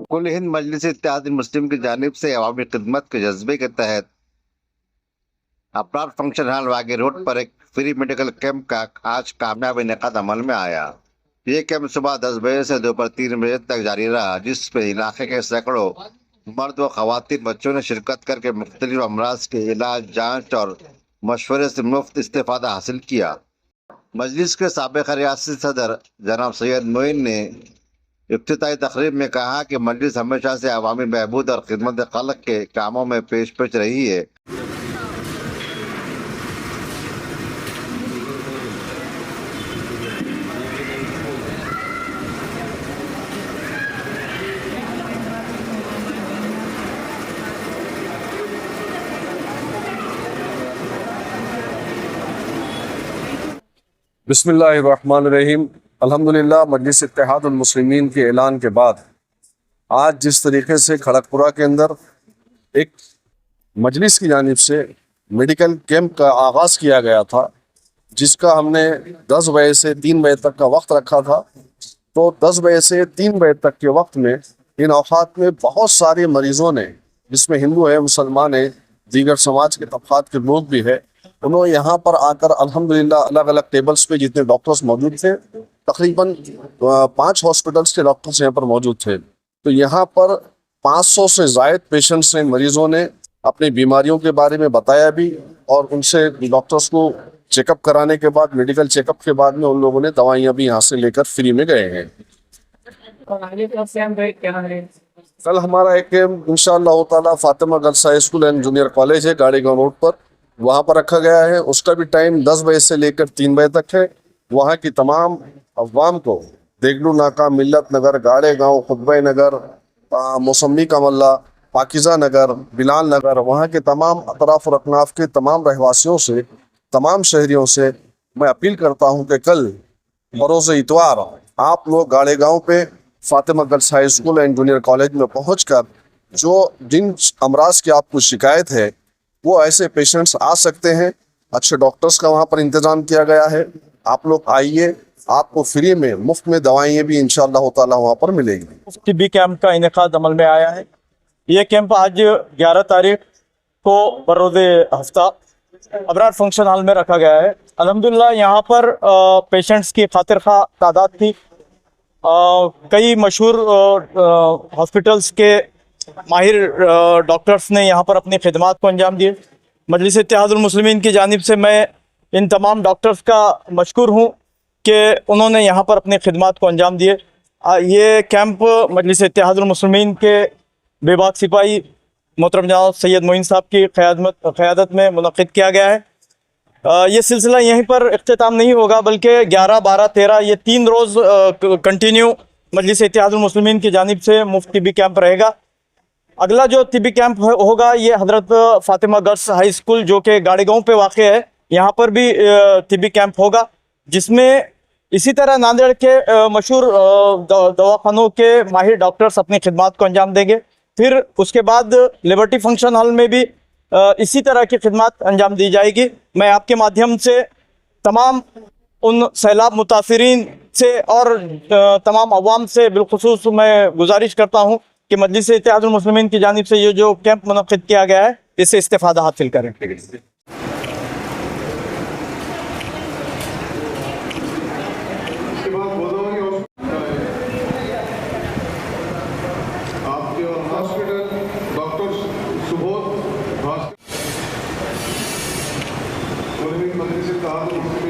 कुल हिंद मजलिस इत्तेहाद मुस्लिम की जानिब से अवामी खिदमत के जज्बे के तहत अपराध फंक्शन हॉल वागे रोड पर एक फ्री मेडिकल कैंप का आज कामयाब इनेकाद अमल में आया। ये कैंप सुबह 10 बजे से दोपहर 3 बजे तक जारी रहा, जिसपे इलाके के सैकड़ों मर्द व खवातीन बच्चों ने शिरकत करके मुख्तलिफ अमराज के इलाज, जांच और मशवरे से मुफ्त इस्तेफादा हासिल किया। मजलिस के साबिक़ रियासती सदर जनाब सैयद मोइन ने इफ्तिताई तकरीब में कहा कि मजलिस हमेशा से अवामी बहबूद और खिदमत खल्क के कामों में पेश रही है। बिस्मिल्लाहिर्रहमानिर्रहीम। अल्हम्दुलिल्लाह, मजलिस इत्तेहादुल मुस्लिमीन के ऐलान के बाद आज जिस तरीके से खड़गपुरा के अंदर एक मजलिस की जानिब से मेडिकल कैंप का आगाज़ किया गया था, जिसका हमने 10 बजे से 3 बजे तक का वक्त रखा था, तो 10 बजे से 3 बजे तक के वक्त में इन औकात में बहुत सारे मरीज़ों ने, जिसमें हिंदू है, मुसलमान है, दीगर समाज के तबकात के लोग भी है, उन्होंने यहाँ पर आकर अल्हम्दुलिल्लाह अलग अलग टेबल्स पे जितने डॉक्टर्स मौजूद थे, तकरीबन 5 हॉस्पिटल्स के डॉक्टर्स यहाँ पर मौजूद थे। तो यहाँ पर 500 से ज़ायद पेशेंट्स ने, मरीजों ने अपनी बीमारियों के बारे में बताया भी, और उनसे डॉक्टर्स को चेकअप कराने के बाद, मेडिकल चेकअप के बाद में उन लोगों ने दवाइयाँ भी यहाँ से लेकर फ्री में गए हैं। कल हमारा एक कैंप इंशाअल्लाह ताला Fatima girls high school and junior college है, गाड़ीगांव रोड पर, वहाँ पर रखा गया है। उसका भी टाइम 10 बजे से लेकर 3 बजे तक है। वहाँ की तमाम अवाम को देगलू नाका, मिल्लत नगर, गाड़े गाँव, खुतबे नगर, मौसमी का मल्ला, पाकिजा नगर, बिलाल नगर, वहाँ के तमाम अतराफ और अकनाफ के तमाम रहवासियों से, तमाम शहरियों से मैं अपील करता हूँ कि कल बरोज़ इतवार आप लोग गाड़े गाँव पे Fatima girls high school and junior college में पहुँचकर जिन अमराज की आपको शिकायत है, वो ऐसे पेशेंट्स आ सकते हैं। अच्छे डॉक्टर्स का वहाँ पर इंतज़ाम किया गया है। आप लोग आइए, आपको फ्री में, मुफ्त में दवाइयाँ भी इंशाअल्लाह ताला वहाँ पर मिलेगी। टिब्बी कैंप का इनेकाद अमल में आया है। ये कैंप आज 11 तारीख को बरोज़े हफ्ता अबरार फंक्शन हॉल में रखा गया है। अल्हम्दुलिल्लाह यहाँ पर पेशेंट्स की खातिर खा तादाद थी। कई मशहूर हॉस्पिटल्स के माहिर डॉक्टर्स ने यहाँ पर अपनी खिदमात को अंजाम दिए। मजलिस इत्तेहादुल मुस्लिमीन की जानिब से मैं इन तमाम डॉक्टर्स का मशकूर हूँ कि उन्होंने यहाँ पर अपनी खिदमात को अंजाम दिए। ये कैंप मजलिस इत्तेहादुल मुस्लिमीन के बेबाक सिपाही मोहतरम जनाब सैयद मोइन साहब की क़यादत में मुनक़्क़िद किया गया है। ये सिलसिला यहीं पर इख्तिताम नहीं होगा, बल्कि 11, 12, 13 ये 3 रोज़ कंटिन्यू मजलिस इत्तेहादुल मुस्लिमीन की जानिब से मुफ्त तिब्बी कैंप रहेगा। अगला जो तिब्बी कैंप होगा ये हज़रत फातिमा गर्ल्स हाई स्कूल जो कि गाड़ीगांव पे वाक़ है, यहाँ पर भी तिब्बी कैंप होगा, जिसमें इसी तरह नांदेड़ के मशहूर दवाखानों के माहिर डॉक्टर्स अपनी खिदमात को अंजाम देंगे। फिर उसके बाद लिबर्टी फंक्शन हॉल में भी इसी तरह की खिदमत अंजाम दी जाएगी। मैं आपके माध्यम से तमाम उन सैलाब मुतासिरीन से और तमाम अवाम से बिलखुसूस मैं गुजारिश करता हूँ कि मजलिस इत्तेहादुल मुस्लिमीन की जानिब से ये जो कैंप मुनक़्क़िद किया गया है, इससे इस्तेफ़ादा हासिल करें। मजलिस इत्तेहादुल